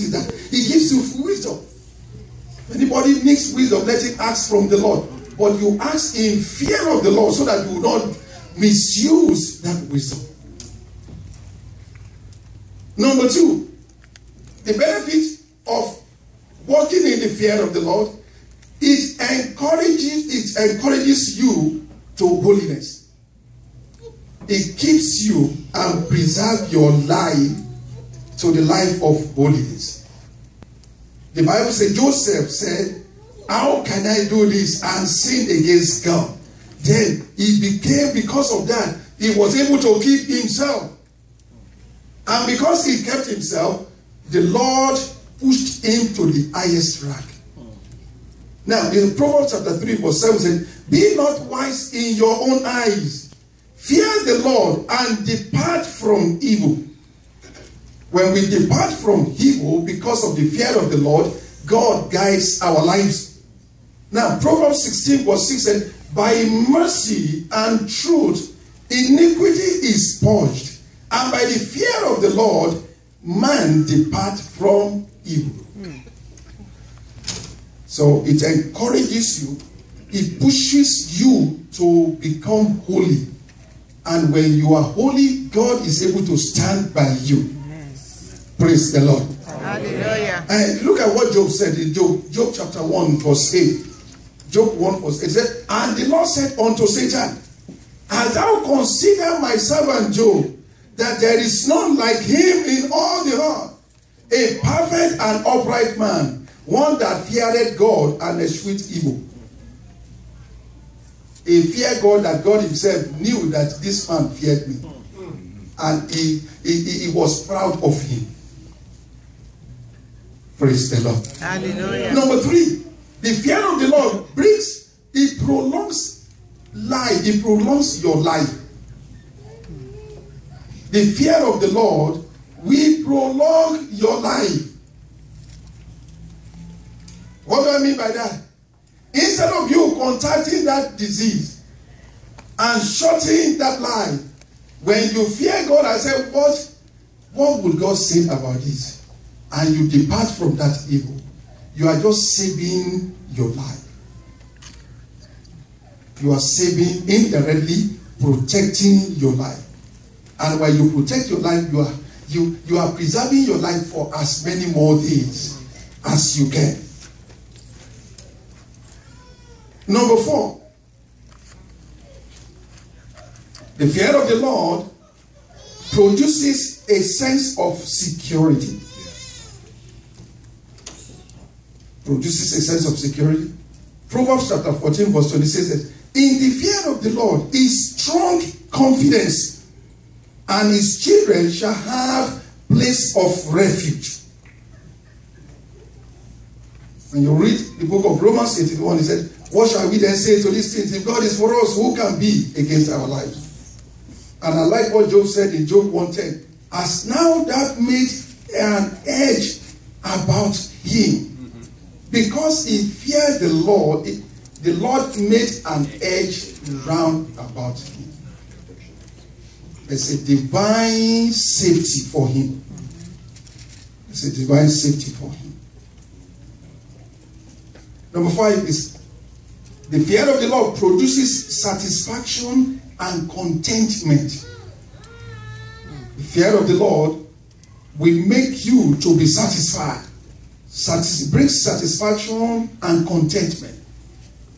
is that he gives you wisdom. Anybody needs wisdom, let him ask from the Lord. But you ask in fear of the Lord so that you will not misuse that wisdom. Number two, the benefit of walking in the fear of the Lord, it encourages you to holiness. It keeps you and preserves your life to the life of holiness. The Bible says, Joseph said, how can I do this and sin against God? Then he became, because of that, he was able to keep himself. And because he kept himself, the Lord pushed him to the highest rank. Now, in Proverbs chapter 3, verse 7 says, be not wise in your own eyes. Fear the Lord and depart from evil. When we depart from evil because of the fear of the Lord, God guides our lives. Now, Proverbs 16, verse 6 said, by mercy and truth, iniquity is purged, and by the fear of the Lord, man depart from evil. So it encourages you, it pushes you to become holy. And when you are holy, God is able to stand by you. Yes. Praise the Lord. Hallelujah. And look at what Job said in Job chapter 1, verse 8. Job 1, verse 8 said, and the Lord said unto Satan, hast thou considered my servant Job, that there is none like him in all the earth, a perfect and upright man, one that feared God and eschewed evil. He feared God, that God himself knew that this man feared me. And he was proud of him. Praise the Lord. Hallelujah. Number 3, the fear of the Lord it prolongs life. It prolongs your life. The fear of the Lord will prolong your life. What do I mean by that? Instead of you contracting that disease and shortening that life, when you fear God and say, what will God say about this? And you depart from that evil, you are just saving your life. You are saving, indirectly protecting your life. And when you protect your life, you are preserving your life for as many more days as you can. Number 4, the fear of the Lord produces a sense of security. Produces a sense of security. Proverbs chapter 14, verse 26 says, in the fear of the Lord is strong confidence, and his children shall have place of refuge. When you read the book of Romans 81, he said, what shall we then say to these things? If God is for us, who can be against our lives? And I like what Job said in Job 1:10. As now that made an edge about him, because he feared the Lord made an edge round about him. There's a divine safety for him. There's a divine safety for him. Number 5 is the fear of the Lord produces satisfaction and contentment. The fear of the Lord will make you to be satisfied. Brings satisfaction and contentment.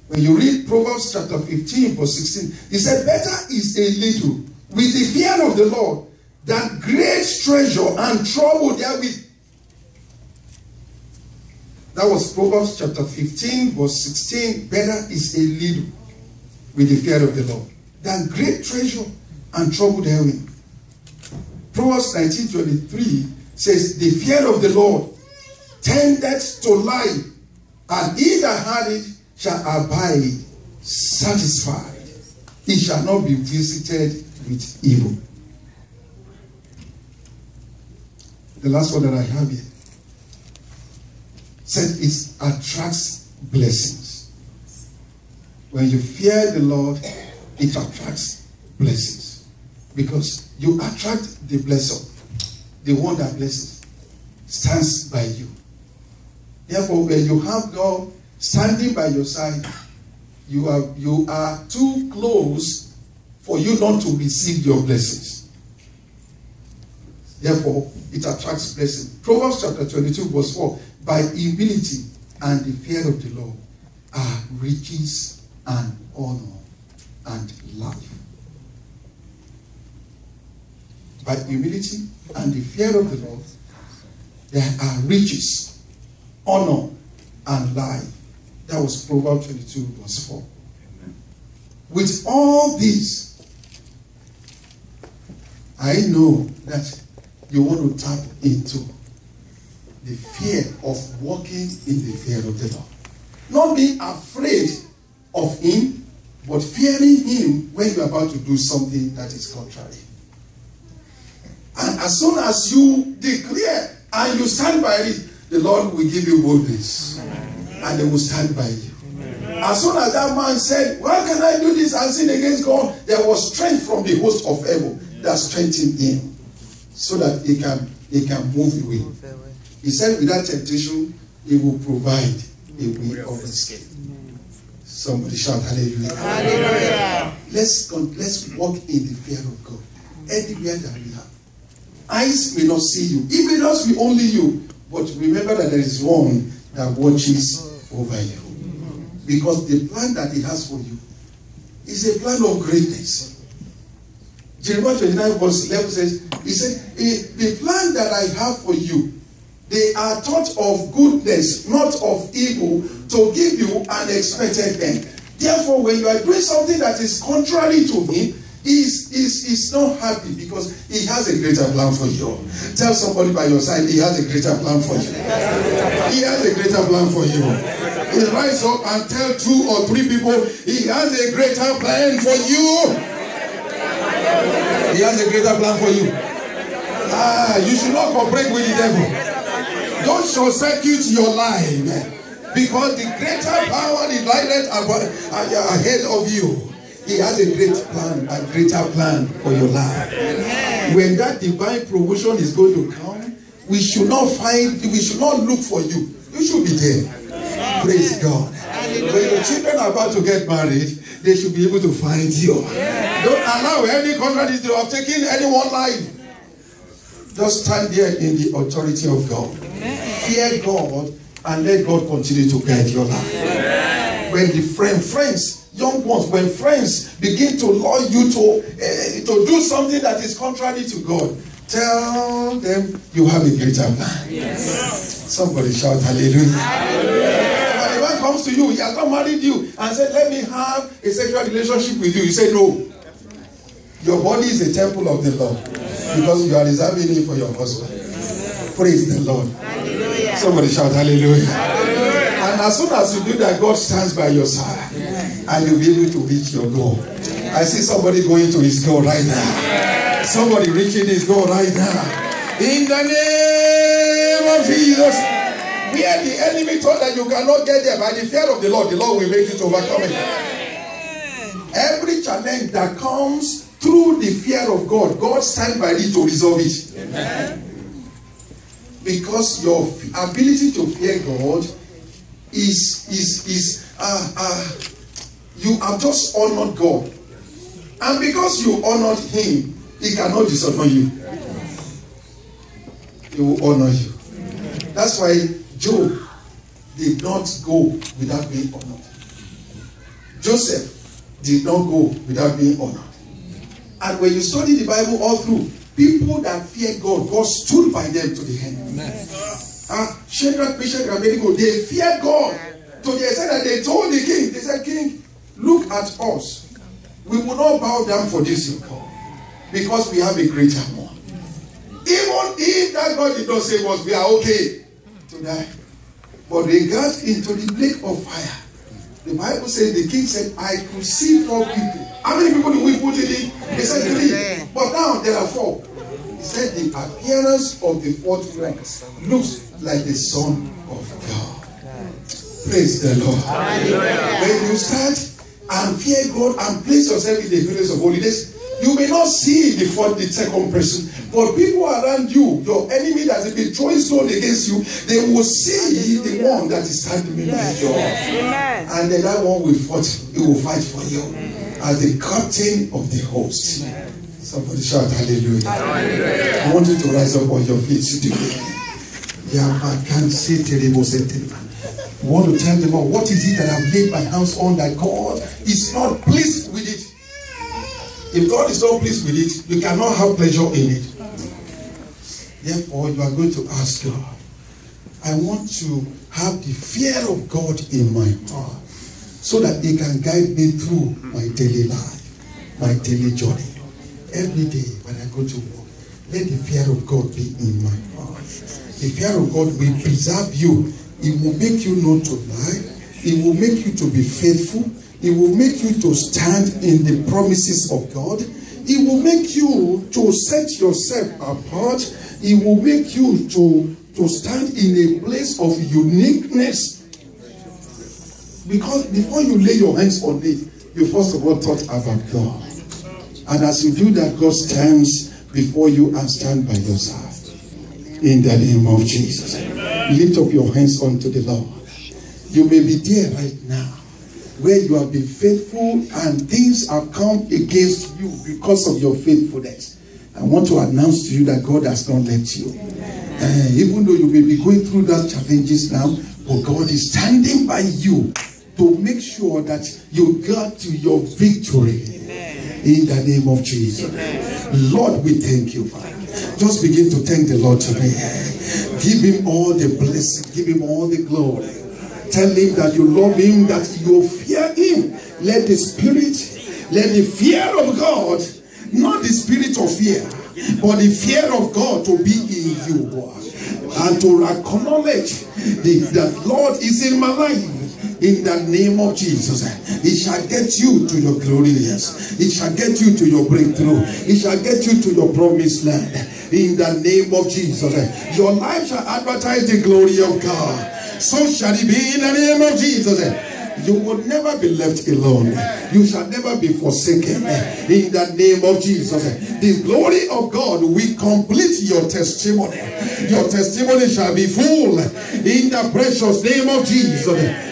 When you read Proverbs chapter 15, verse 16, he said, better is a little with the fear of the Lord than great treasure and trouble therewith. That was Proverbs chapter 15, verse 16. Better is a little with the fear of the Lord than great treasure and trouble therewith. Proverbs 19:23 says, the fear of the Lord tendeth to life, and he that had it shall abide satisfied. He shall not be visited with evil. The last one that I have here said it attracts blessings. When you fear the Lord, it attracts blessings. Because you attract the blesser, the one that blesses. stands by you. Therefore, when you have God standing by your side, you are too close for you not to receive your blessings. Therefore, it attracts blessing. Proverbs chapter 22 verse 4. By humility and the fear of the Lord are riches and honor and life. By humility and the fear of the Lord, there are riches, honor, and life. That was Proverbs 22 verse 4. Amen. With all these, I know that you want to tap into the fear of walking in the fear of the Lord. Not being afraid of Him, but fearing Him when you're about to do something that is contrary. And as soon as you declare and you stand by it, the Lord will give you boldness. And they will stand by you. As soon as that man said, "Why can I do this and sin against God?" there was strength from the host of heaven that strengthened him so that he can move away. He said, without temptation, He will provide a way of escape. Somebody shout hallelujah. Hallelujah. Let's walk in the fear of God anywhere that we have. Eyes may not see you. It may not be only you. But remember that there is one that watches over you. Because the plan that He has for you is a plan of greatness. Jeremiah 29 verse 11 says, He said, the plan that I have for you, they are thought of goodness, not of evil, to give you an expected end. Therefore, when you are doing something that is contrary to me, He's not happy because He has a greater plan for you. Tell somebody by your side, He has a greater plan for you. He has a greater plan for you. He rise up and tell 2 or 3 people, He has a greater plan for you. He has a greater plan for you. You should not cooperate with the devil. Don't short-circuit your life, because the greater power is lighted ahead of you. He has a greater plan for your life. When that divine promotion is going to come, we should not look for you. You should be there. Praise God. When your children are about to get married, they should be able to find you. Don't allow any contrary to have taken anyone's life. Just stand there in the authority of God. Fear God and let God continue to guide your life. When the friends, young ones, when friends begin to lure you to do something that is contrary to God, tell them you have a greater plan. Yes. Somebody shout hallelujah. When a man comes to you, he has not married you, and said, "Let me have a sexual relationship with you." You say no. Your body is a temple of the Lord, because you are reserving it for your husband. Praise the Lord. Hallelujah. Somebody shout hallelujah. Hallelujah. And as soon as you do that, God stands by your side, and you'll be able to reach your goal. I see somebody going to his goal right now. Somebody reaching his goal right now. In the name of Jesus. Where the enemy thought that you cannot get there, by the fear of the Lord will make you to overcome it. Every challenge that comes through the fear of God, God stands by it to resolve it. Amen. Because your ability to fear God you have just honored God. And because you honored Him, He cannot dishonor you. He will honor you. That's why Job did not go without being honored. Joseph did not go without being honored. And when you study the Bible all through, people that fear God, God stood by them to the end. Shadrach, Meshach, and Abednego, they feared God to the extent that they told the king, they said, "King, look at us. We will not bow down for this you call, because we have a greater one." Even if that God did not save us, we are okay to die. But they got into the lake of fire. The Bible says, the king said, "I could see 4 people. How many people did we put in it?" He said 3. But now there are 4. He said the appearance of the 4th one looks like the Son of God. Praise the Lord. When you start and fear God and place yourself in the place of holiness, you may not see the 2nd person, But people around you, your enemy that has been throwing stone against you, they will see the one that is standing behind you. And then that one will fight for you as the captain of the host. Somebody shout hallelujah. Hallelujah. I want you to rise up on your feet today. I want to tell the Lord, what is it that I've laid my hands on that God is not pleased with it? If God is not pleased with it, you cannot have pleasure in it. Therefore, you are going to ask God, I want to have the fear of God in my heart so that He can guide me through my daily life, my daily journey. Every day when I go to work, let the fear of God be in my heart. The fear of God will preserve you. It will make you not to lie. It will make you to be faithful. It will make you to stand in the promises of God. It will make you to set yourself apart. It will make you to stand in a place of uniqueness. Because before you lay your hands on it, you first of all thought about God. And as you do that, God stands before you and stand by your side. In the name of Jesus. Lift up your hands unto the Lord. You may be there right now where you have been faithful and things have come against you because of your faithfulness. I want to announce to you that God has not left you. Even though you may be going through that challenges now, but God is standing by you to make sure that you get to your victory. In the name of Jesus. Lord, we thank you, Father. Just begin to thank the Lord today. Give Him all the blessing. Give Him all the glory. Tell Him that you love Him, that you fear Him. Let the fear of God, not the spirit of fear, but the fear of God to be in you. And to acknowledge that Lord is in my life. In the name of Jesus, it shall get you to your glorious. It shall get you to your breakthrough. It shall get you to your promised land. In the name of Jesus, your life shall advertise the glory of God. So shall it be in the name of Jesus. You will never be left alone. You shall never be forsaken. In the name of Jesus, the glory of God will complete your testimony. Your testimony shall be full in the precious name of Jesus.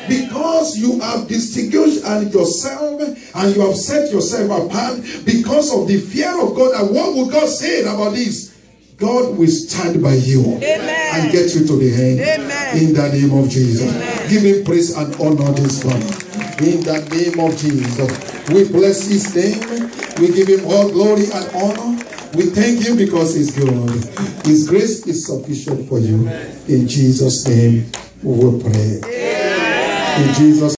Because you have distinguished yourself and you have set yourself apart because of the fear of God. And what will God say about this? God will stand by you. Amen. And get you to the end. Amen. In the name of Jesus. Amen. Give Him praise and honor this morning. In the name of Jesus. We bless His name. We give Him all glory and honor. We thank Him because He's good. His grace is sufficient for you. In Jesus' name we will pray. Amen. In Jesus'